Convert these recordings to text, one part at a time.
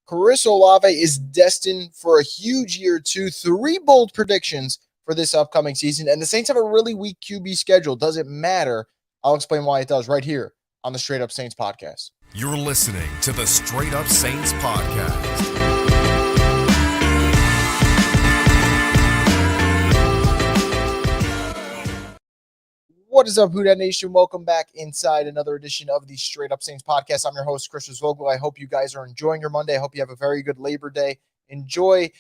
Chris Olave is destined for a huge year two. Three bold predictions for this upcoming season. And the Saints have a really weak QB schedule. Does it matter? I'll explain why it does right here on the Straight Up Saints podcast. You're listening to the Straight Up Saints podcast. What is up, Who Dat Nation? Welcome back inside another edition of the Straight Up Saints podcast. I'm your host, Chris Olave. I hope you guys are enjoying your Monday. I hope you have a very good Labor Day. Enjoy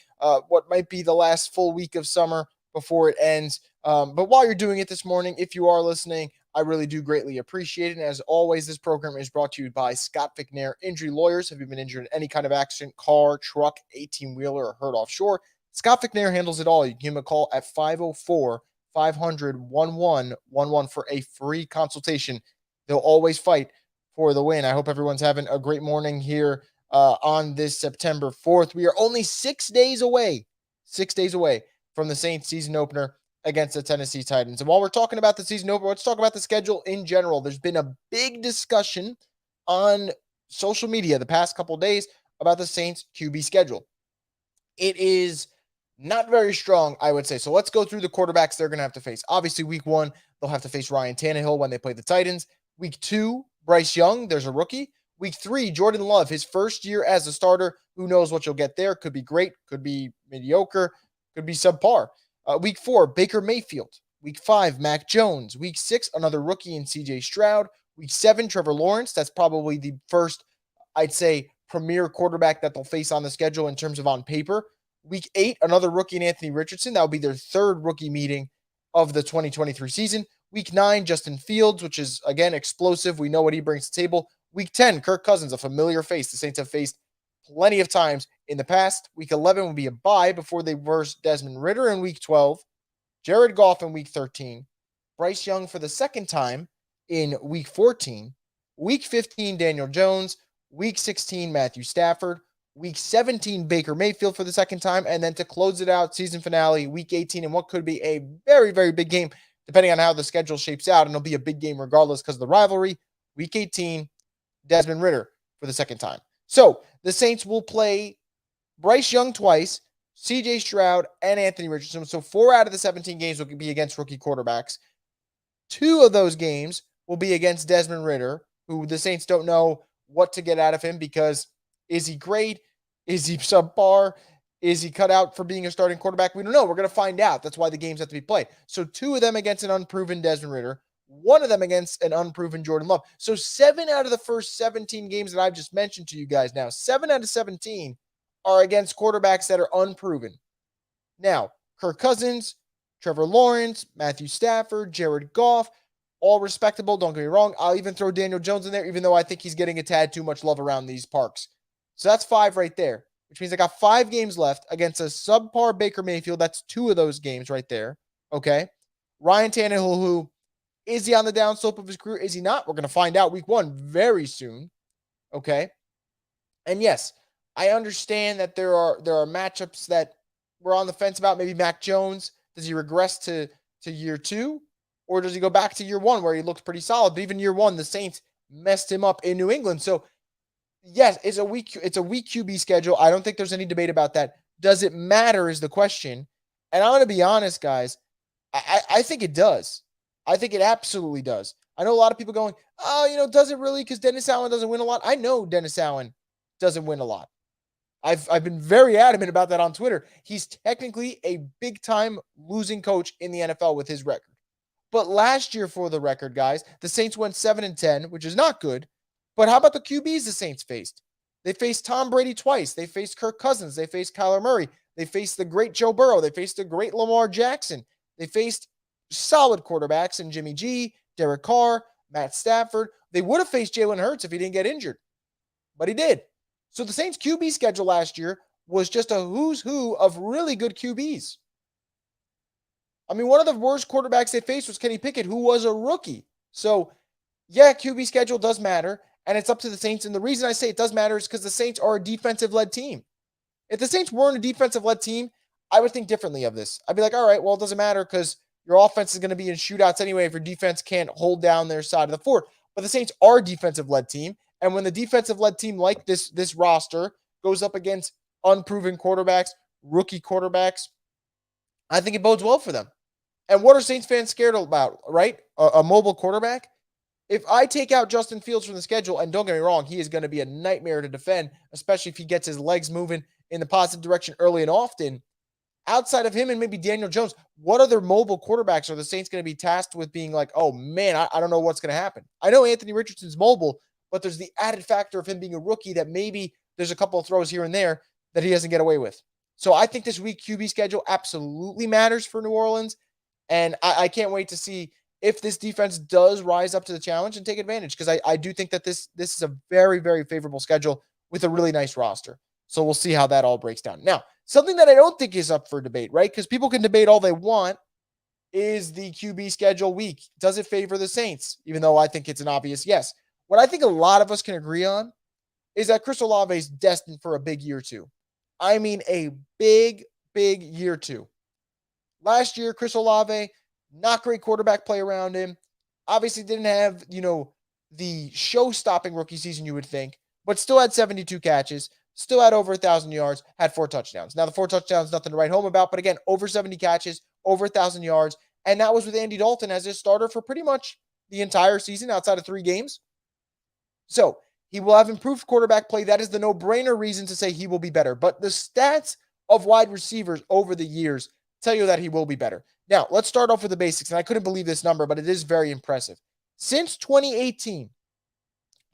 what might be the last full week of summer before it ends. But while you're doing it this morning, if you are listening, I really do greatly appreciate it. And as always, this program is brought to you by Scott Ficknair Injury Lawyers. Have you been injured in any kind of accident, car, truck, 18-wheeler, or hurt offshore? Scott Ficknair handles it all. You can give him a call at 504-500-1111 for a free consultation. They'll always fight for the win. I hope everyone's having a great morning here on this September 4th. We are only 6 days away from the Saints season opener against the Tennessee Titans. And while we're talking about the season opener, let's talk about the schedule in general. There's been a big discussion on social media the past couple of days about the Saints QB schedule. It is not very strong, I would say. So let's go through the quarterbacks they're going to have to face. Obviously, week one, they'll have to face Ryan Tannehill when they play the Titans. Week two, Bryce Young, there's a rookie. Week three, Jordan Love, his first year as a starter. Who knows what you'll get there? Could be great, could be mediocre, could be subpar. Week four, Baker Mayfield. Week five, Mac Jones. Week six, another rookie in CJ Stroud. Week seven, Trevor Lawrence. That's probably the first, I'd say, premier quarterback that they'll face on the schedule in terms of on paper. Week eight, another rookie in Anthony Richardson. That will be their third rookie meeting of the 2023 season. Week nine, Justin Fields, which is, again, explosive. We know what he brings to the table. Week 10, Kirk Cousins, a familiar face the Saints have faced plenty of times in the past. Week 11 will be a bye before they verse Desmond Ridder in Week 12. Jared Goff in Week 13. Bryce Young for the second time in Week 14. Week 15, Daniel Jones. Week 16, Matthew Stafford. Week 17, Baker Mayfield for the second time. And then to close it out, season finale, Week 18, and what could be a very, very big game, depending on how the schedule shapes out. And it'll be a big game regardless because of the rivalry. Week 18, Desmond Ridder for the second time. So the Saints will play Bryce Young twice, CJ Stroud, and Anthony Richardson. So 4 out of the 17 games will be against rookie quarterbacks. 2 of those games will be against Desmond Ridder, who the Saints don't know what to get out of him because is he great? Is he subpar? Is he cut out for being a starting quarterback? We don't know. We're going to find out. That's why the games have to be played. So 2 of them against an unproven Desmond Ridder, 1 of them against an unproven Jordan Love. So 7 out of the first 17 games that I've just mentioned to you guys now, 7 out of 17 are against quarterbacks that are unproven. Now, Kirk Cousins, Trevor Lawrence, Matthew Stafford, Jared Goff, all respectable. Don't get me wrong. I'll even throw Daniel Jones in there, even though I think he's getting a tad too much love around these parks. So that's 5 right there, which means I got 5 games left against a subpar Baker Mayfield. That's 2 of those games right there. Okay. Ryan Tannehill, who is he on the downslope of his career? Is he not? We're going to find out week 1 very soon. Okay. And yes, I understand that there are matchups that we're on the fence about. Maybe Mac Jones. Does he regress to year 2? Or does he go back to year 1 where he looked pretty solid? But even year 1, the Saints messed him up in New England. So yes, it's a weak QB schedule. I don't think there's any debate about that. Does it matter is the question. And I'm going to be honest, guys. I think it does. I think it absolutely does. I know a lot of people going, oh, does it really? Because Dennis Allen doesn't win a lot. I know Dennis Allen doesn't win a lot. I've been very adamant about that on Twitter. He's technically a big-time losing coach in the NFL with his record. But last year, for the record, guys, the Saints went 7-10, which is not good. But how about the QBs the Saints faced? They faced Tom Brady twice. They faced Kirk Cousins. They faced Kyler Murray. They faced the great Joe Burrow. They faced the great Lamar Jackson. They faced solid quarterbacks in Jimmy G, Derek Carr, Matt Stafford. They would have faced Jalen Hurts if he didn't get injured, but he did. So the Saints QB schedule last year was just a who's who of really good QBs. I mean, one of the worst quarterbacks they faced was Kenny Pickett, who was a rookie. So, yeah, QB schedule does matter, and it's up to the Saints. And the reason I say it does matter is because the Saints are a defensive-led team. If the Saints weren't a defensive-led team, I would think differently of this. I'd be like, all right, well, it doesn't matter because your offense is going to be in shootouts anyway if your defense can't hold down their side of the fort. But the Saints are a defensive-led team, and when the defensive-led team like this roster goes up against unproven quarterbacks, rookie quarterbacks, I think it bodes well for them. And what are Saints fans scared about, right? A mobile quarterback? If I take out Justin Fields from the schedule, and don't get me wrong, he is going to be a nightmare to defend, especially if he gets his legs moving in the positive direction early and often. Outside of him and maybe Daniel Jones, what other mobile quarterbacks are the Saints going to be tasked with being like, oh man, I don't know what's going to happen? I know Anthony Richardson's mobile, but there's the added factor of him being a rookie that maybe there's a couple of throws here and there that he doesn't get away with. So I think this week QB schedule absolutely matters for New Orleans. And I can't wait to see if this defense does rise up to the challenge and take advantage, because I do think that this is a very, very favorable schedule with a really nice roster. So we'll see how that all breaks down. Now, something that I don't think is up for debate, right? Because people can debate all they want, is the QB schedule weak. Does it favor the Saints? Even though I think it's an obvious yes. What I think a lot of us can agree on is that Chris Olave is destined for a big year two. I mean, a big, big year two. Last year, Chris Olave, not great quarterback play around him. Obviously didn't have, the show-stopping rookie season you would think, but still had 72 catches, still had over 1,000 yards, had 4 touchdowns. Now, the 4 touchdowns, nothing to write home about, but again, over 70 catches, over 1,000 yards, and that was with Andy Dalton as his starter for pretty much the entire season outside of 3 games. So, he will have improved quarterback play. That is the no-brainer reason to say he will be better. But the stats of wide receivers over the years tell you that he will be better. Now, let's start off with the basics, and I couldn't believe this number, but it is very impressive. Since 2018,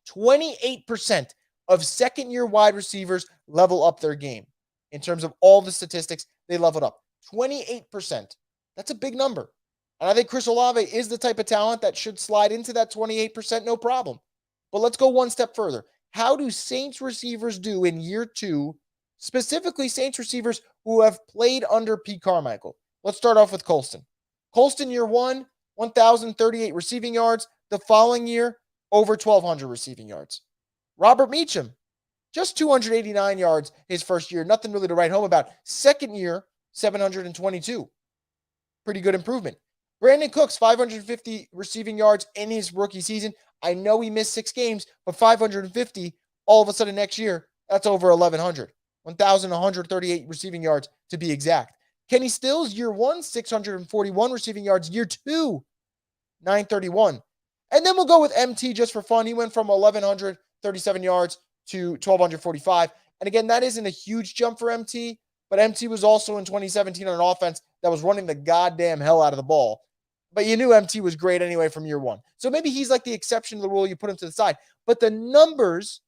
28% of second-year wide receivers level up their game. In terms of all the statistics, they leveled up. 28%. That's a big number. And I think Chris Olave is the type of talent that should slide into that 28%, no problem. But let's go one step further. How do Saints receivers do in year two, specifically Saints receivers who have played under Pete Carmichael? Let's start off with Colston. Colston, year one, 1,038 receiving yards. The following year, over 1,200 receiving yards. Robert Meacham, just 289 yards his first year. Nothing really to write home about. Second year, 722. Pretty good improvement. Brandon Cooks, 550 receiving yards in his rookie season. I know he missed 6 games, but 550 all of a sudden next year, that's over 1,100. 1,138 receiving yards to be exact. Kenny Stills, year one, 641 receiving yards. Year two, 931. And then we'll go with MT just for fun. He went from 1,137 yards to 1,245. And again, that isn't a huge jump for MT, but MT was also in 2017 on an offense that was running the goddamn hell out of the ball. But you knew MT was great anyway from year one. So maybe he's like the exception to the rule. You put him to the side. But the numbers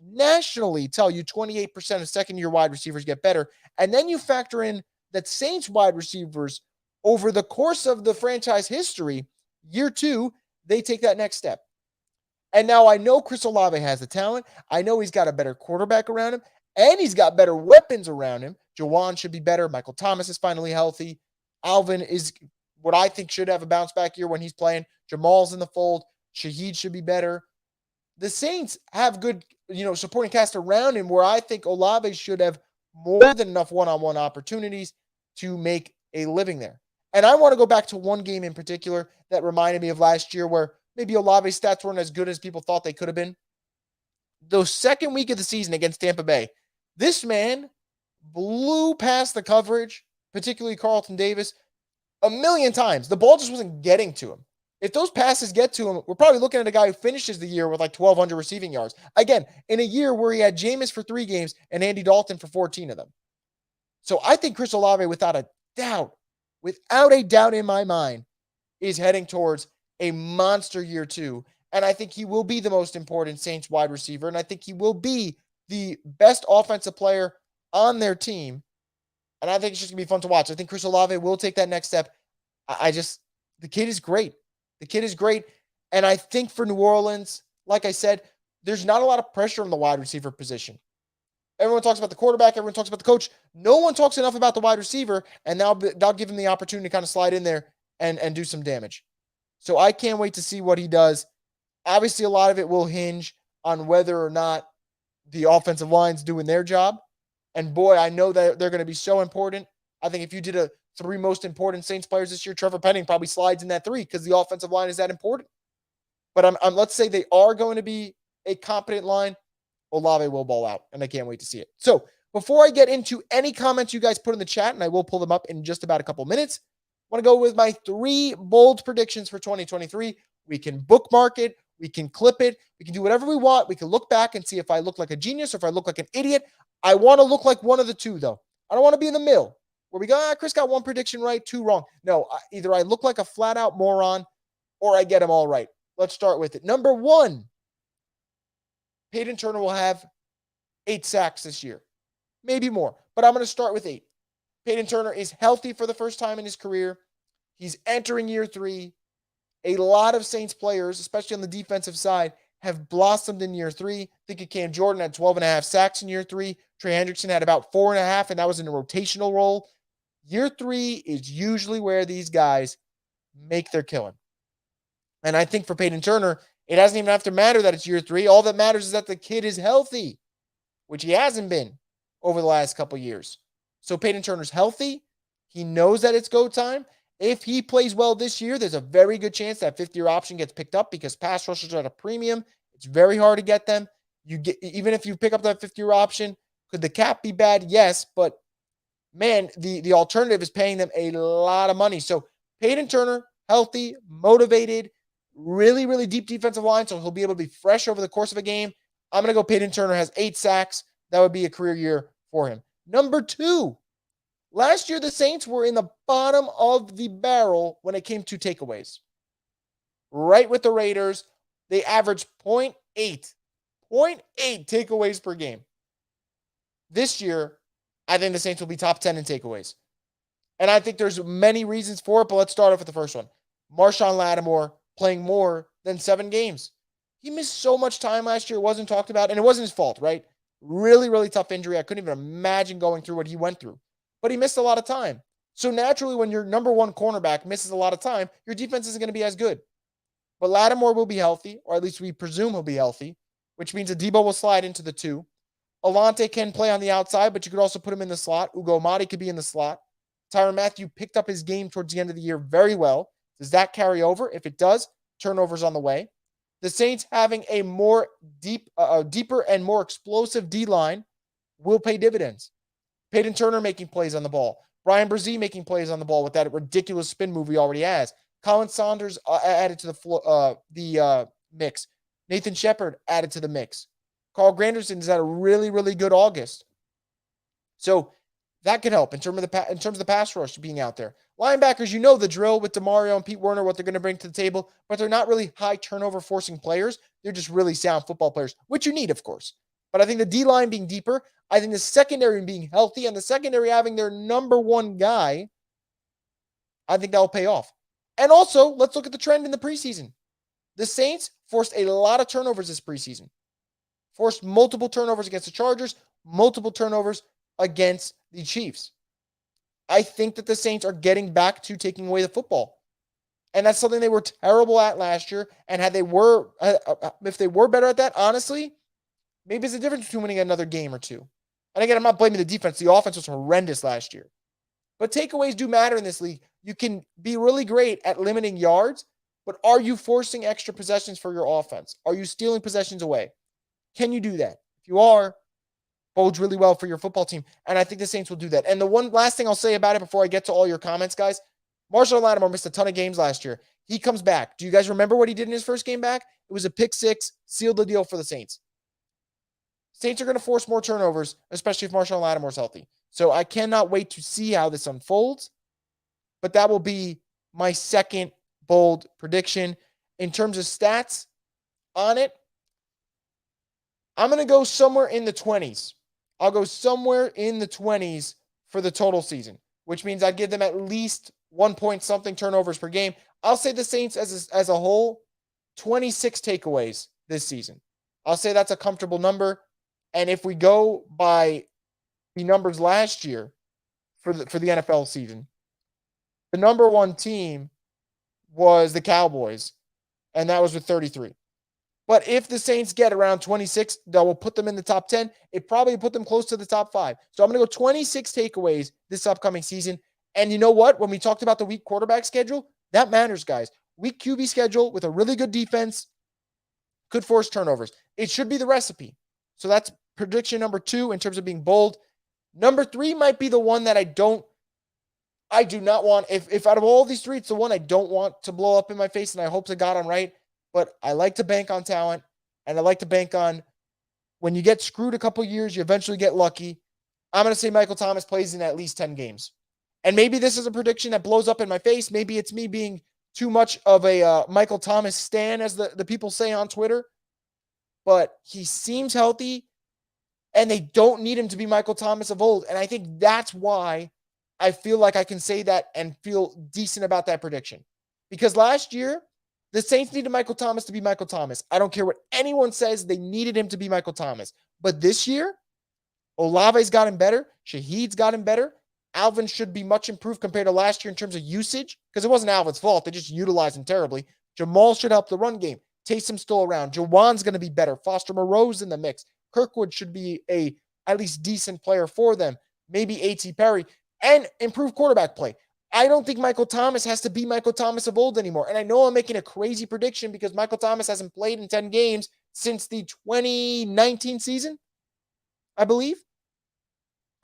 nationally tell you 28% of second-year wide receivers get better. And then you factor in that Saints wide receivers, over the course of the franchise history, year two, they take that next step. And now I know Chris Olave has the talent. I know he's got a better quarterback around him, and he's got better weapons around him. Jawan should be better. Michael Thomas is finally healthy. Alvin is what I think should have a bounce back year when he's playing. Jamal's in the fold. Shaheed should be better. The Saints have good, supporting cast around him, where I think Olave should have more than enough one-on-one opportunities to make a living there. And I want to go back to one game in particular that reminded me of last year, where maybe Olave's stats weren't as good as people thought they could have been. The second week of the season against Tampa Bay, this man blew past the coverage, particularly Carlton Davis, a million times. The ball just wasn't getting to him. If those passes get to him, we're probably looking at a guy who finishes the year with like 1,200 receiving yards. Again, in a year where he had Jameis for 3 games and Andy Dalton for 14 of them. So I think Chris Olave, without a doubt in my mind, is heading towards a monster year two. And I think he will be the most important Saints wide receiver. And I think he will be the best offensive player on their team. And I think it's just going to be fun to watch. I think Chris Olave will take that next step. The kid is great. The kid is great. And I think for New Orleans, like I said, there's not a lot of pressure on the wide receiver position. Everyone talks about the quarterback. Everyone talks about the coach. No one talks enough about the wide receiver, and they'll give him the opportunity to kind of slide in there and do some damage. So I can't wait to see what he does. Obviously, a lot of it will hinge on whether or not the offensive line's doing their job. And boy, I know that they're going to be so important. I think if you did a 3 most important Saints players this year, Trevor Penning probably slides in that 3 because the offensive line is that important. But let's say they are going to be a competent line. Olave will ball out, and I can't wait to see it. So before I get into any comments you guys put in the chat, and I will pull them up in just about a couple minutes, I want to go with my 3 bold predictions for 2023. We can bookmark it. We can clip it. We can do whatever we want. We can look back and see if I look like a genius or if I look like an idiot. I want to look like one of the two, though. I don't want to be in the middle where we go, Chris got 1 prediction right, 2 wrong. No, either I look like a flat-out moron or I get them all right. Let's start with it. Number 1, Peyton Turner will have 8 sacks this year. Maybe more, but I'm going to start with 8. Peyton Turner is healthy for the first time in his career. He's entering year 3. A lot of Saints players, especially on the defensive side, have blossomed in year 3. Think of Cam Jordan had 12.5 sacks in year 3. Trey Hendrickson had about 4.5, and that was in a rotational role. Year 3 is usually where these guys make their killing. And I think for Peyton Turner, it doesn't even have to matter that it's year 3. All that matters is that the kid is healthy, which he hasn't been over the last couple years. So Peyton Turner's healthy. He knows that it's go time. If he plays well this year, there's a very good chance that 5th-year option gets picked up because pass rushers are at a premium. It's very hard to get them. Even if you pick up that 5th-year option, could the cap be bad? Yes, but man, the alternative is paying them a lot of money. So Peyton Turner, healthy, motivated, really, really deep defensive line, so he'll be able to be fresh over the course of a game. I'm going to go Peyton Turner has 8 sacks. That would be a career year for him. Number 2, last year the Saints were in the bottom of the barrel when it came to takeaways. Right with the Raiders, they averaged 0.8 takeaways per game. This year, I think the Saints will be top 10 in takeaways. And I think there's many reasons for it, but let's start off with the first one. Marshawn Lattimore playing more than 7 games. He missed so much time last year. It wasn't talked about, and it wasn't his fault, right? Really, really tough injury. I couldn't even imagine going through what he went through. But he missed a lot of time. So naturally, when your number 1 cornerback misses a lot of time, your defense isn't going to be as good. But Lattimore will be healthy, or at least we presume he'll be healthy, which means Adebo will slide into the 2. Alante can play on the outside, but you could also put him in the slot. Ugo Amadi could be in the slot. Tyrann Mathieu picked up his game towards the end of the year very well. Does that carry over? If it does, turnovers on the way. The Saints having a more deeper and more explosive D-line will pay dividends. Peyton Turner making plays on the ball. Brian Brzee making plays on the ball with that ridiculous spin move he already has. Colin Saunders added to the mix. Nathan Shepard added to the mix. Carl Granderson has had a really, really good August. So that could help in terms of the pass rush being out there. Linebackers, you know the drill with DeMario and Pete Werner, what they're going to bring to the table, but they're not really high turnover forcing players. They're just really sound football players, which you need, of course. But I think the D-line being deeper, I think the secondary being healthy, and the secondary having their number 1 guy, I think that will pay off. And also, let's look at the trend in the preseason. The Saints forced a lot of turnovers this preseason. Forced multiple turnovers against the Chargers, multiple turnovers against the Chiefs. I think that the Saints are getting back to taking away the football. And that's something they were terrible at last year. And if they were better at that, honestly, maybe it's a difference between winning another game or 2. And again, I'm not blaming the defense. The offense was horrendous last year. But takeaways do matter in this league. You can be really great at limiting yards, but are you forcing extra possessions for your offense? Are you stealing possessions away? Can you do that? If you are, bodes really well for your football team. And I think the Saints will do that. And the one last thing I'll say about it before I get to all your comments, guys, Marshawn Lattimore missed a ton of games last year. He comes back. Do you guys remember what he did in his first game back? It was a pick 6, sealed the deal for the Saints. Saints are going to force more turnovers, especially if Marshawn Lattimore's healthy. So I cannot wait to see how this unfolds. But that will be my second bold prediction. In terms of stats on it, I'm going to go somewhere in the 20s. I'll go somewhere in the 20s for the total season, which means I'd give them at least 1 point something turnovers per game. I'll say the Saints as a whole, 26 takeaways this season. I'll say that's a comfortable number. And if we go by the numbers last year for the NFL season, the number 1 team was the Cowboys, and that was with 33. But if the Saints get around 26, that will put them in the top 10. It probably put them close to the top 5. So I'm going to go 26 takeaways this upcoming season. And you know what? When we talked about the weak quarterback schedule, that matters, guys. Weak QB schedule with a really good defense could force turnovers. It should be the recipe. So that's prediction number 2 in terms of being bold. Number 3 might be the one that I do not want. If out of all these 3, it's the one I don't want to blow up in my face, and I hope to God I'm right. But I like to bank on talent, and I like to bank on when you get screwed a couple years, you eventually get lucky. I'm going to say Michael Thomas plays in at least 10 games. And maybe this is a prediction that blows up in my face. Maybe it's me being too much of a Michael Thomas stan, as the people say on Twitter. But he seems healthy, and they don't need him to be Michael Thomas of old. And I think that's why I feel like I can say that and feel decent about that prediction. Because last year, the Saints needed Michael Thomas to be Michael Thomas. I don't care what anyone says. They needed him to be Michael Thomas. But this year, Olave's gotten better. Shaheed's gotten better. Alvin should be much improved compared to last year in terms of usage, because it wasn't Alvin's fault. They just utilized him terribly. Jamal should help the run game. Taysom's still around. Jawan's going to be better. Foster Moreau's in the mix. Kirkwood should be a at least decent player for them. Maybe A.T. Perry. And improve quarterback play. I don't think Michael Thomas has to be Michael Thomas of old anymore. And I know I'm making a crazy prediction because Michael Thomas hasn't played in 10 games since the 2019 season, I believe.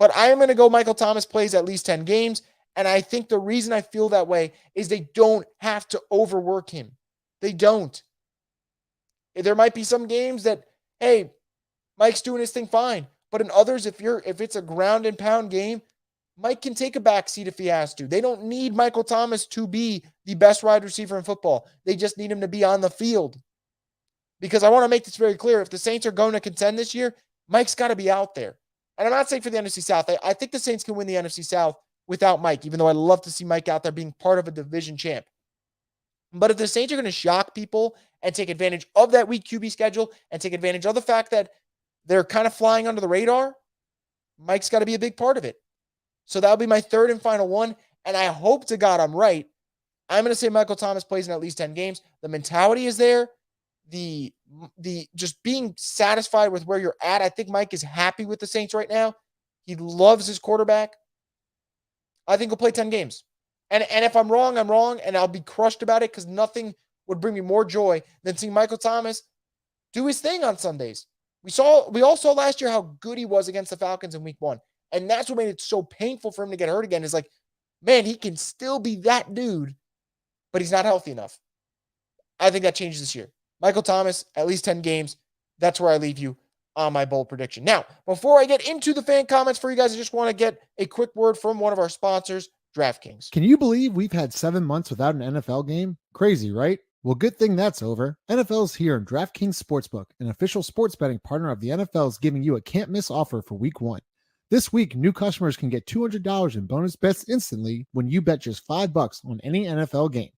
But I am going to go Michael Thomas plays at least 10 games. And I think the reason I feel that way is they don't have to overwork him. They don't. There might be some games that, hey, Mike's doing his thing fine. But in others, if it's a ground and pound game, Mike can take a backseat if he has to. They don't need Michael Thomas to be the best wide receiver in football. They just need him to be on the field. Because I want to make this very clear. If the Saints are going to contend this year, Mike's got to be out there. And I'm not saying for the NFC South. I think the Saints can win the NFC South without Mike, even though I'd love to see Mike out there being part of a division champ. But if the Saints are going to shock people and take advantage of that weak QB schedule and take advantage of the fact that they're kind of flying under the radar, Mike's got to be a big part of it. So that'll be my third and final one. And I hope to God I'm right. I'm going to say Michael Thomas plays in at least 10 games. The mentality is there. The just being satisfied with where you're at. I think Mike is happy with the Saints right now. He loves his quarterback. I think he'll play 10 games. And if I'm wrong, I'm wrong. And I'll be crushed about it because nothing would bring me more joy than seeing Michael Thomas do his thing on Sundays. We all saw last year how good he was against the Falcons in week 1. And that's what made it so painful for him to get hurt again. Is like, man, he can still be that dude, but he's not healthy enough. I think that changes this year. Michael Thomas, at least 10 games. That's where I leave you on my bold prediction. Now, before I get into the fan comments for you guys, I just want to get a quick word from one of our sponsors, DraftKings. Can you believe we've had 7 months without an NFL game? Crazy, right? Well, good thing that's over. NFL's here, and DraftKings Sportsbook, an official sports betting partner of the NFL, is giving you a can't-miss offer for Week 1. This week, new customers can get $200 in bonus bets instantly when you bet just $5 on any NFL game.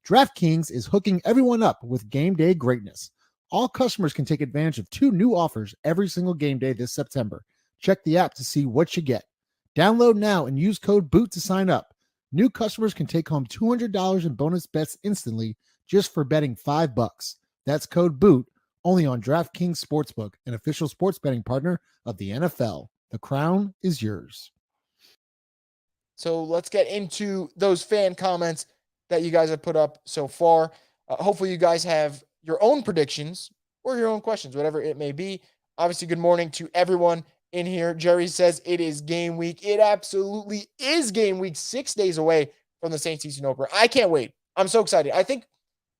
DraftKings is hooking everyone up with game day greatness. All customers can take advantage of 2 new offers every single game day this September. Check the app to see what you get. Download now and use code BOOT to sign up. New customers can take home $200 in bonus bets instantly just for betting $5. That's code BOOT only on DraftKings Sportsbook, an official sports betting partner of the NFL. The crown is yours. So let's get into those fan comments that you guys have put up so far. Hopefully you guys have your own predictions or your own questions, whatever it may be. Obviously, good morning to everyone in here. Jerry says it is game week. It absolutely is game week, 6 days away from the Saints season opener. I can't wait. I'm so excited. I think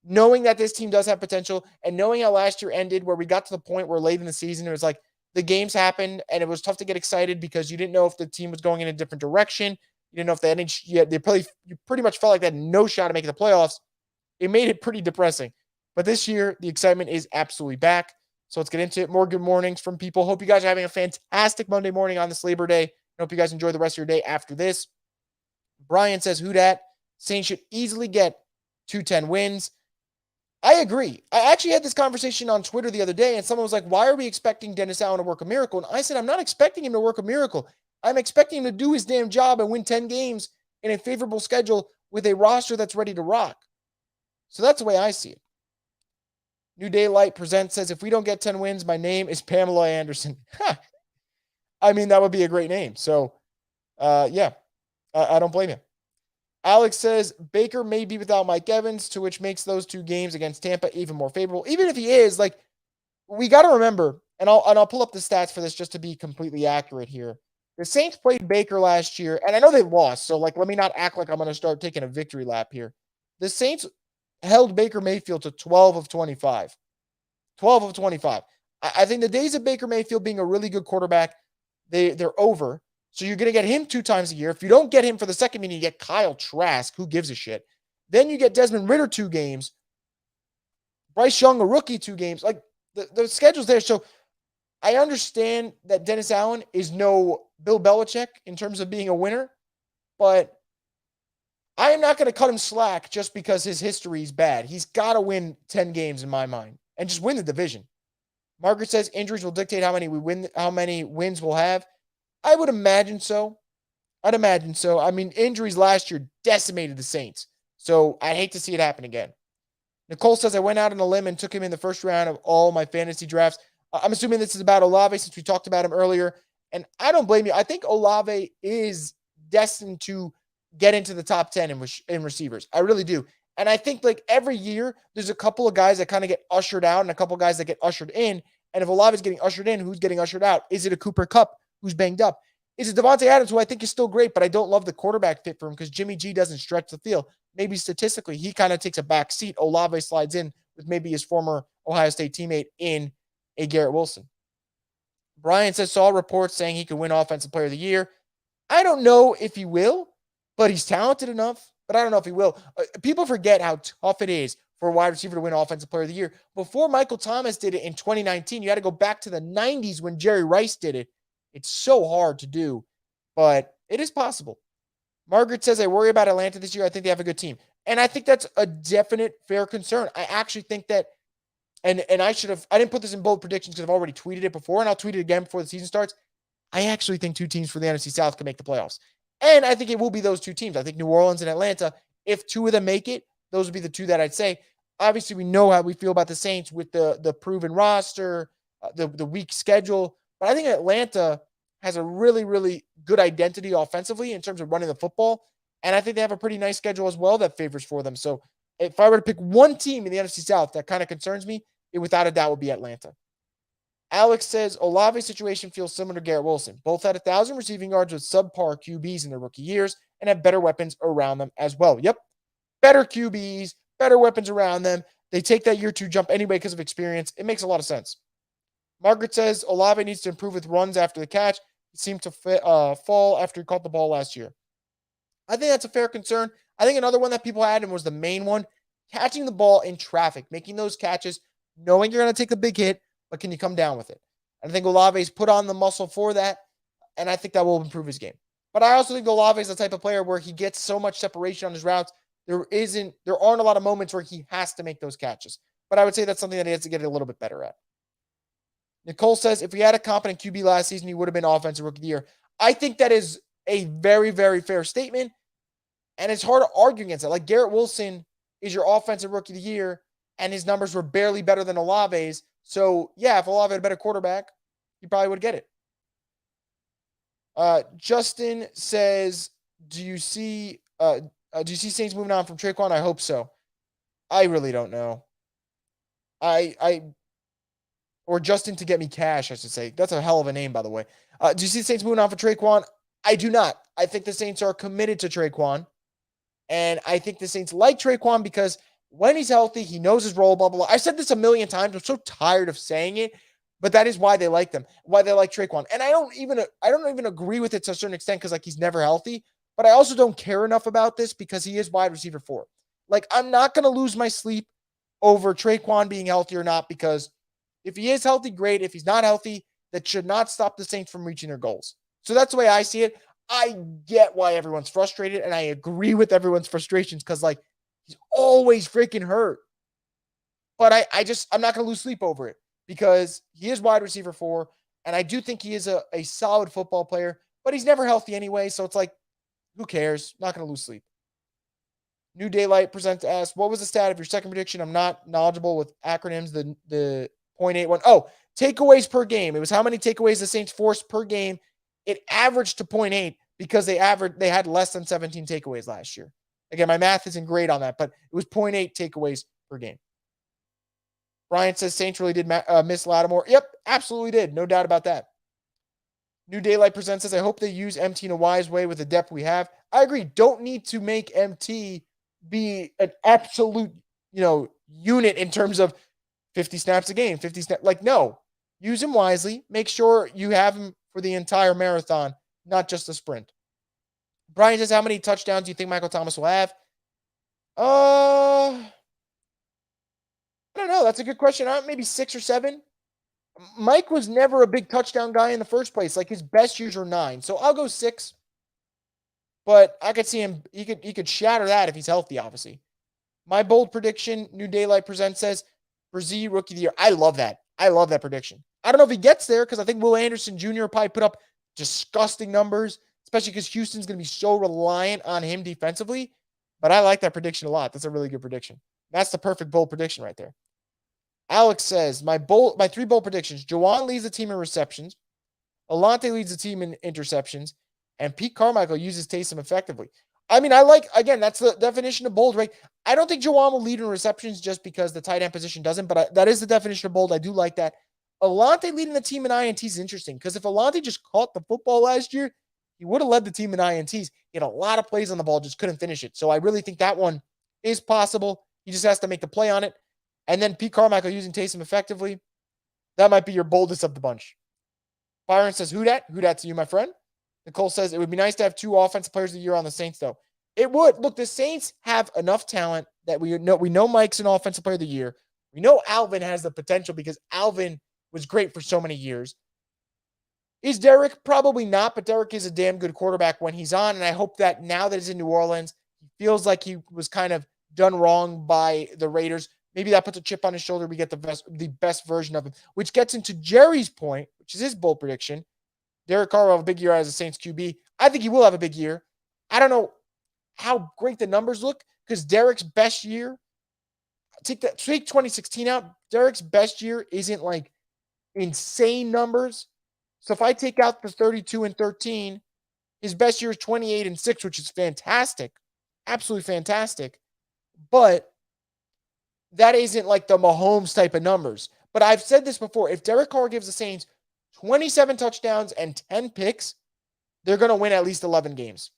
knowing that this team does have potential and knowing how last year ended, where we got to the point where late in the season, it was like the games happened and it was tough to get excited because you didn't know if the team was going in a different direction. You didn't know if they had any, you pretty much felt like they had no shot at making the playoffs. It made it pretty depressing. But this year, the excitement is absolutely back. So let's get into it. More good mornings from people. Hope you guys are having a fantastic Monday morning on this Labor Day. I hope you guys enjoy the rest of your day after this. Brian says, who dat? Saints should easily get 2-10 wins. I agree. I actually had this conversation on Twitter the other day, and someone was like, why are we expecting Dennis Allen to work a miracle? And I said, I'm not expecting him to work a miracle. I'm expecting him to do his damn job and win 10 games in a favorable schedule with a roster that's ready to rock. So that's the way I see it. New Daylight Presents says, if we don't get 10 wins, my name is Pamela Anderson. I mean, that would be a great name. So, yeah, I don't blame you. Alex says, Baker may be without Mike Evans, to which makes those 2 games against Tampa even more favorable. Even if he is, like, we got to remember, and I'll pull up the stats for this just to be completely accurate here. The Saints played Baker last year, and I know they lost, so like let me not act like I'm going to start taking a victory lap here. The Saints held Baker Mayfield to 12 of 25. 12 of 25. I think the days of Baker Mayfield being a really good quarterback, they're over. So you're going to get him 2 times a year. If you don't get him for the second meeting, you get Kyle Trask. Who gives a shit? Then you get Desmond Ridder 2 games. Bryce Young, a rookie, 2 games. Like the schedule's there. So I understand that Dennis Allen is no Bill Belichick in terms of being a winner, but I am not going to cut him slack just because his history is bad. He's got to win 10 games in my mind and just win the division. Margaret says injuries will dictate how many wins we'll have. I would imagine so. I'd imagine so. I mean, injuries last year decimated the Saints, so I hate to see it happen again. Nicole says I went out on a limb and took him in the first round of all my fantasy drafts. I'm assuming this is about Olave since we talked about him earlier, and I don't blame you. I think Olave is destined to get into the top 10 in receivers. I really do. And I think like every year, there's a couple of guys that kind of get ushered out and a couple of guys that get ushered in. And if Olave is getting ushered in, who's getting ushered out? Is it a Cooper Kupp who's banged up? Is it Devontae Adams, who I think is still great, but I don't love the quarterback fit for him because Jimmy G doesn't stretch the field. Maybe statistically, he kind of takes a back seat. Olave slides in with maybe his former Ohio State teammate in a Garrett Wilson. Brian says, saw reports saying he could win Offensive Player of the Year. I don't know if he will, but he's talented enough. But I don't know if he will. People forget how tough it is for a wide receiver to win Offensive Player of the Year. Before Michael Thomas did it in 2019, you had to go back to the 90s when Jerry Rice did it. It's so hard to do, but it is possible. Margaret says, I worry about Atlanta this year. I think they have a good team. And I think that's a definite fair concern. I actually think that, and I didn't put this in bold predictions because I've already tweeted it before, and I'll tweet it again before the season starts. I actually think 2 teams for the NFC South can make the playoffs. And I think it will be those 2 teams. I think New Orleans and Atlanta, if 2 of them make it, those would be the 2 that I'd say. Obviously, we know how we feel about the Saints with the proven roster, the weak schedule. But I think Atlanta has a really, really good identity offensively in terms of running the football. And I think they have a pretty nice schedule as well that favors for them. So if I were to pick one team in the NFC South that kind of concerns me, it without a doubt would be Atlanta. Alex says, Olave's situation feels similar to Garrett Wilson. Both had 1,000 receiving yards with subpar QBs in their rookie years and have better weapons around them as well. Yep, better QBs, better weapons around them. They take that year 2 jump anyway because of experience. It makes a lot of sense. Margaret says, Olave needs to improve with runs after the catch. He seemed to fall after he caught the ball last year. I think that's a fair concern. I think another one that people had and was the main one, catching the ball in traffic, making those catches, knowing you're going to take a big hit, but can you come down with it? I think Olave's put on the muscle for that, and I think that will improve his game. But I also think Olave is the type of player where he gets so much separation on his routes, there aren't a lot of moments where he has to make those catches. But I would say that's something that he has to get a little bit better at. Nicole says, if we had a competent QB last season, he would have been Offensive Rookie of the Year. I think that is a very, very fair statement, and it's hard to argue against it. Like Garrett Wilson is your Offensive Rookie of the Year, and his numbers were barely better than Olave's. So, yeah, if Olave had a better quarterback, he probably would get it. Justin says, do you see Saints moving on from Traquan? I hope so. I really don't know. Or Justin to get me cash, I should say. That's a hell of a name, by the way. Do you see the Saints moving on for Traquan? I do not. I think the Saints are committed to Traquan. And I think the Saints like Traquan because when he's healthy, he knows his role, blah, blah, blah. I've said this a million times. I'm so tired of saying it, but that is why they like them, why they like Traquan. And I don't even agree with it to a certain extent because like he's never healthy, but I also don't care enough about this because he is wide receiver 4. Like I'm not going to lose my sleep over Traquan being healthy or not because if he is healthy, great. If he's not healthy, that should not stop the Saints from reaching their goals. So that's the way I see it. I get why everyone's frustrated, and I agree with everyone's frustrations because, like, he's always freaking hurt. But I'm not going to lose sleep over it because he is wide receiver 4, and I do think he is a solid football player, but he's never healthy anyway, so it's like, who cares? Not going to lose sleep. New Daylight presents to ask, what was the stat of your second prediction? I'm not knowledgeable with acronyms. The 0.81. Oh, takeaways per game. It was how many takeaways the Saints forced per game. It averaged to 0.8 because they had less than 17 takeaways last year. Again, my math isn't great on that, but it was 0.8 takeaways per game. Brian says Saints really did miss Lattimore. Yep, absolutely did. No doubt about that. New Daylight Presents says, I hope they use MT in a wise way with the depth we have. I agree. Don't need to make MT be an absolute, unit in terms of 50 snaps a game, 50 snaps. Like, no. Use him wisely. Make sure you have him for the entire marathon, not just the sprint. Brian says, how many touchdowns do you think Michael Thomas will have? I don't know. That's a good question. Maybe 6 or 7. Mike was never a big touchdown guy in the first place. Like, his best years are 9. So I'll go 6. But I could see him. He could shatter that if he's healthy, obviously. My bold prediction, New Daylight Presents says, Brzee, Rookie of the Year. I love that. I love that prediction. I don't know if he gets there because I think Will Anderson Jr. will probably put up disgusting numbers, especially because Houston's going to be so reliant on him defensively. But I like that prediction a lot. That's a really good prediction. That's the perfect bold prediction right there. Alex says, my 3 bold predictions. Juwan leads the team in receptions. Alante leads the team in interceptions. And Pete Carmichael uses Taysom effectively. I mean, that's the definition of bold, right? I don't think Juwan will lead in receptions just because the tight end position doesn't, but that is the definition of bold. I do like that. Alante leading the team in INTs is interesting because if Alante just caught the football last year, he would have led the team in INTs. He had a lot of plays on the ball, just couldn't finish it. So I really think that one is possible. He just has to make the play on it. And then Pete Carmichael using Taysom effectively. That might be your boldest of the bunch. Byron says, who dat? Who dat to you, my friend? Nicole says, it would be nice to have 2 offensive players of the year on the Saints, though. It would. Look, the Saints have enough talent that we know Mike's an offensive player of the year. We know Alvin has the potential because Alvin was great for so many years. Is Derek? Probably not, but Derek is a damn good quarterback when he's on, and I hope that now that he's in New Orleans, he feels like he was kind of done wrong by the Raiders. Maybe that puts a chip on his shoulder. We get the best version of him, which gets into Jerry's point, which is his bold prediction. Derek Carr will have a big year as a Saints QB. I think he will have a big year. I don't know how great the numbers look because Derek's best year, take 2016 out, Derek's best year isn't like insane numbers. So if I take out the 32-13, his best year is 28-6, which is fantastic. Absolutely fantastic. But that isn't like the Mahomes type of numbers. But I've said this before. If Derek Carr gives the Saints 27 touchdowns and 10 picks, they're going to win at least 11 games.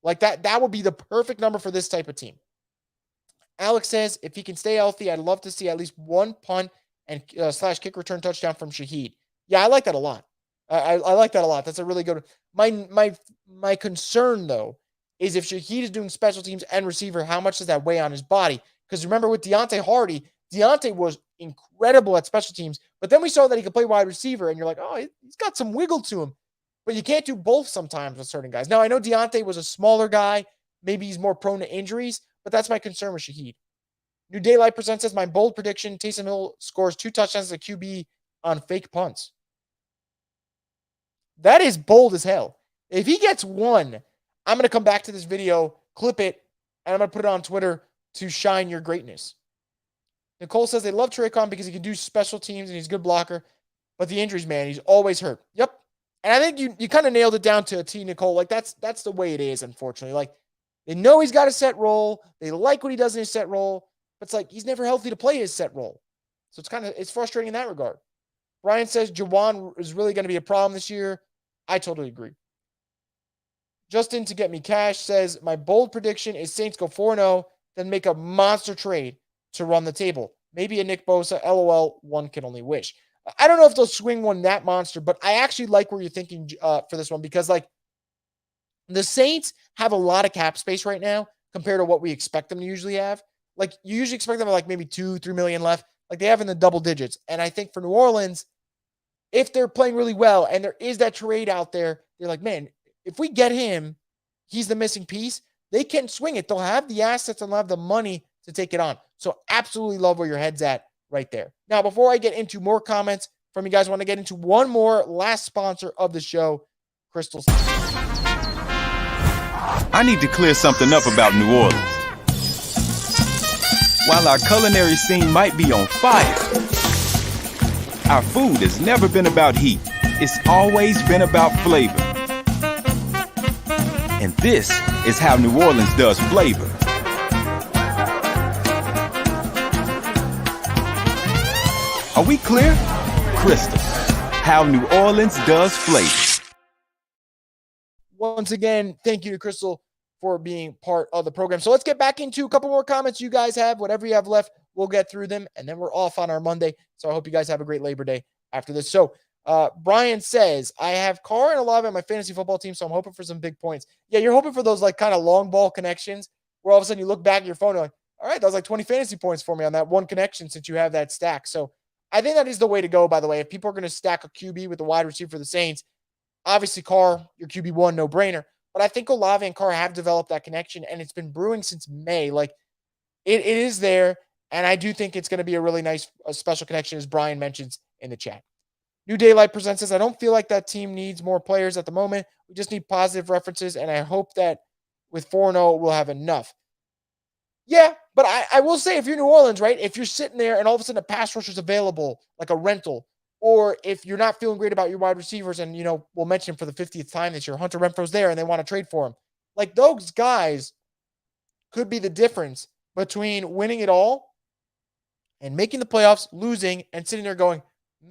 Like that would be the perfect number for this type of team. Alex says, if he can stay healthy, I'd love to see at least 1 punt and / kick return touchdown from Shaheed. Yeah, I like that a lot. I like that a lot. That's a really good one. My concern, though, is if Shaheed is doing special teams and receiver, how much does that weigh on his body? Because remember with Deontay Hardy, Deontay was incredible at special teams, but then we saw that he could play wide receiver, and you're like, oh, he's got some wiggle to him. But you can't do both sometimes with certain guys. Now, I know Deontay was a smaller guy. Maybe he's more prone to injuries, but that's my concern with Shaheed. New Daylight Presents as my bold prediction. Taysom Hill scores 2 touchdowns as a QB on fake punts. That is bold as hell. If he gets 1, I'm going to come back to this video, clip it, and I'm going to put it on Twitter to shine your greatness. Nicole says they love Traycon because he can do special teams and he's a good blocker, but the injuries, man, he's always hurt. Yep. And I think you kind of nailed it down to a T, Nicole. Like that's the way it is, unfortunately. Like they know he's got a set role. They like what he does in his set role, but it's like he's never healthy to play his set role. So it's frustrating in that regard. Brian says Juwan is really going to be a problem this year. I totally agree. Justin to get me cash says my bold prediction is Saints go 4-0, then make a monster trade to run the table. Maybe a Nick Bosa. LOL. One can only wish. I don't know if they'll swing one that monster, but I actually like where you're thinking for this one because like the Saints have a lot of cap space right now compared to what we expect them to usually have. Like you usually expect them to like maybe 2-3 million left. Like they have in the double digits. And I think for New Orleans, if they're playing really well and there is that trade out there, they're like, man, if we get him, he's the missing piece. They can swing it. They'll have the assets and they'll have the money to take it on. So absolutely love where your head's at right there. Now, before I get into more comments from you guys, I want to get into one more last sponsor of the show, Crystal. I need to clear something up about New Orleans. While our culinary scene might be on fire, our food has never been about heat. It's always been about flavor. And this is how New Orleans does flavor. Are we clear? Crystal. How New Orleans does flavor. Once again, thank you to Crystal for being part of the program. So let's get back into a couple more comments you guys have. Whatever you have left, we'll get through them, and then we're off on our Monday. So I hope you guys have a great Labor Day after this. So Brian says, I have Carr and Olave on my fantasy football team, so I'm hoping for some big points. Yeah, you're hoping for those like kind of long ball connections where all of a sudden you look back at your phone and like, all right, that was like 20 fantasy points for me on that one connection since you have that stack. So I think that is the way to go, by the way. If people are going to stack a QB with the wide receiver for the Saints, obviously Carr, your QB1, no brainer. But I think Olave and Carr have developed that connection, and it's been brewing since May. Like, it is there, and I do think it's going to be a really nice special connection, as Brian mentions in the chat. New Daylight presents us. I don't feel like that team needs more players at the moment. We just need positive references, and I hope that with 4-0, we'll have enough. Yeah, but I will say, if you're New Orleans, right, if you're sitting there and all of a sudden a pass rusher's available, like a rental, or if you're not feeling great about your wide receivers, and, we'll mention him for the 50th time this year, Hunter Renfro's there and they want to trade for him. Like, those guys could be the difference between winning it all and making the playoffs, losing, and sitting there going,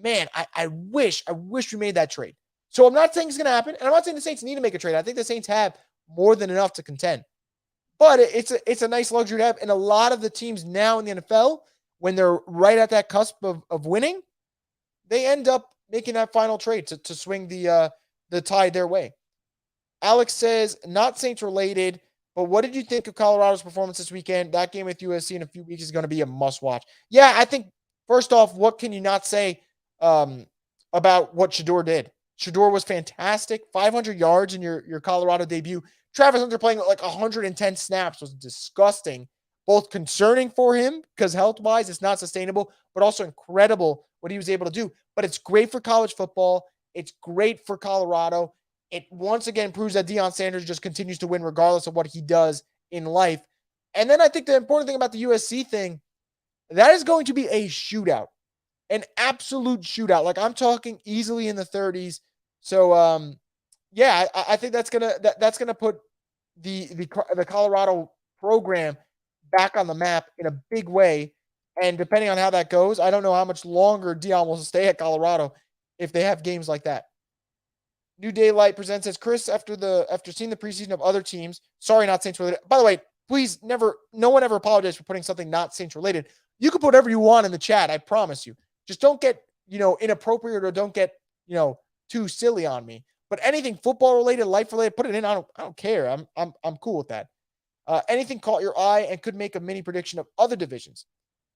man, I wish we made that trade. So I'm not saying it's going to happen, and I'm not saying the Saints need to make a trade. I think the Saints have more than enough to contend. But it's a nice luxury to have. And a lot of the teams now in the NFL, when they're right at that cusp of winning, they end up making that final trade to swing the tide their way. Alex says, not Saints related, but what did you think of Colorado's performance this weekend? That game with USC in a few weeks is going to be a must watch. Yeah, I think, first off, what can you not say about what Shedeur did? Shedeur was fantastic. 500 yards in your Colorado debut. Travis Hunter playing like 110 snaps was disgusting, both concerning for him because health-wise it's not sustainable, but also incredible what he was able to do. But it's great for college football. It's great for Colorado. It once again proves that Deion Sanders just continues to win regardless of what he does in life. And then I think the important thing about the USC thing, that is going to be a shootout, an absolute shootout. Like, I'm talking easily in the 30s. So, yeah, I think that's gonna put the Colorado program back on the map in a big way. And depending on how that goes, I don't know how much longer Deion will stay at Colorado if they have games like that. New Daylight presents as Chris after seeing the preseason of other teams. Sorry, not Saints related. By the way, please no one ever apologize for putting something not Saints related. You can put whatever you want in the chat. I promise you. Just don't get inappropriate or don't get too silly on me. But anything football related, life related, put it in. I don't care. I'm cool with that. Anything caught your eye and could make a mini prediction of other divisions.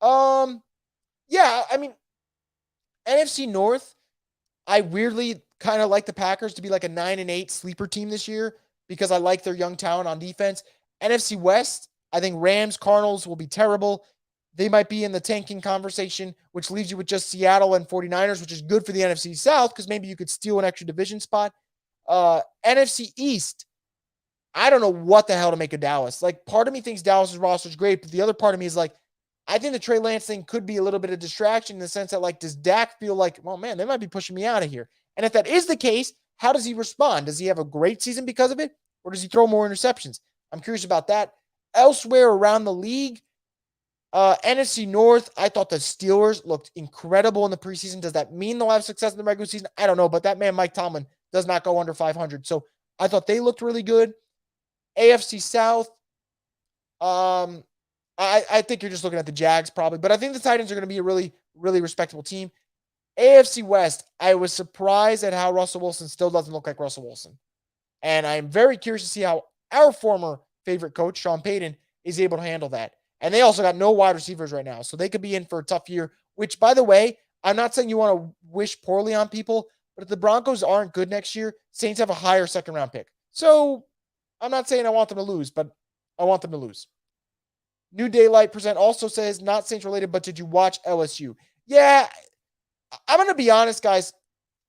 Yeah, I mean, NFC North, I weirdly kind of like the Packers to be like a 9-8 sleeper team this year because I like their young talent on defense. NFC West, I think Rams, Cardinals will be terrible. They might be in the tanking conversation, which leaves you with just Seattle and 49ers, which is good for the NFC South because maybe you could steal an extra division spot. NFC East, I don't know what the hell to make of Dallas. Like, part of me thinks Dallas' roster is great, but the other part of me is like, I think the Trey Lance thing could be a little bit of distraction in the sense that, like, does Dak feel like, well, man, they might be pushing me out of here? And if that is the case, how does he respond? Does he have a great season because of it? Or does he throw more interceptions? I'm curious about that. Elsewhere around the league, NFC North, I thought the Steelers looked incredible in the preseason. Does that mean they'll have success in the regular season? I don't know, but that man, Mike Tomlin, does not go under 500. So I thought they looked really good. AFC South, I think you're just looking at the Jags probably, but I think the Titans are going to be a really, really respectable team. AFC West, I was surprised at how Russell Wilson still doesn't look like Russell Wilson. And I'm very curious to see how our former favorite coach, Sean Payton, is able to handle that. And they also got no wide receivers right now, so they could be in for a tough year, which, by the way, I'm not saying you want to wish poorly on people, but if the Broncos aren't good next year, Saints have a higher second-round pick. So I'm not saying I want them to lose, but I want them to lose. New Daylight Present also says, not Saints related, but did you watch LSU? Yeah, I'm going to be honest, guys.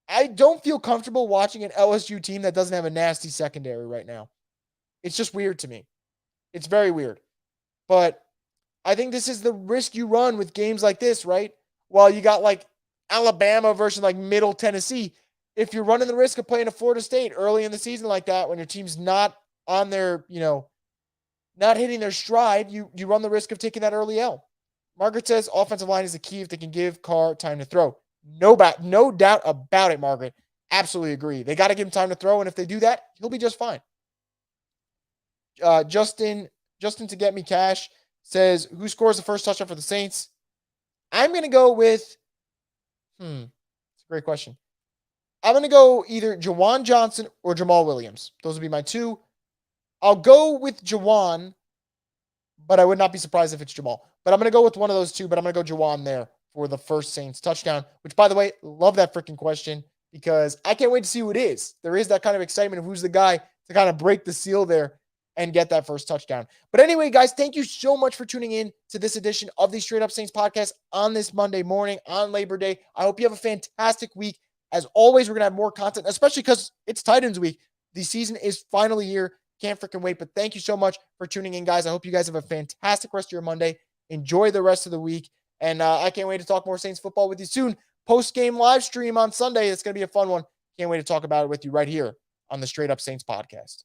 I don't feel comfortable watching an LSU team that doesn't have a nasty secondary right now. It's just weird to me. It's very weird. But I think this is the risk you run with games like this, right? While you got like Alabama versus like Middle Tennessee. If you're running the risk of playing a Florida State early in the season like that, when your team's not on their, not hitting their stride, you run the risk of taking that early L. Margaret says offensive line is the key if they can give Carr time to throw. No doubt about it, Margaret. Absolutely agree. They got to give him time to throw, and if they do that, he'll be just fine. Justin to get me cash says, who scores the first touchdown for the Saints? I'm going to go with, it's a great question. I'm going to go either Jawan Johnson or Jamal Williams. Those would be my two. I'll go with Jawan, but I would not be surprised if it's Jamal. But I'm going to go with one of those two, but I'm going to go Jawan there for the first Saints touchdown, which, by the way, love that freaking question because I can't wait to see who it is. There is that kind of excitement of who's the guy to kind of break the seal there and get that first touchdown. But anyway, guys, thank you so much for tuning in to this edition of the Straight Up Saints podcast on this Monday morning on Labor Day. I hope you have a fantastic week. As always, we're going to have more content, especially because it's Titans week. The season is finally here. Can't freaking wait. But thank you so much for tuning in, guys. I hope you guys have a fantastic rest of your Monday. Enjoy the rest of the week. And I can't wait to talk more Saints football with you soon. Post-game live stream on Sunday. It's going to be a fun one. Can't wait to talk about it with you right here on the Straight Up Saints podcast.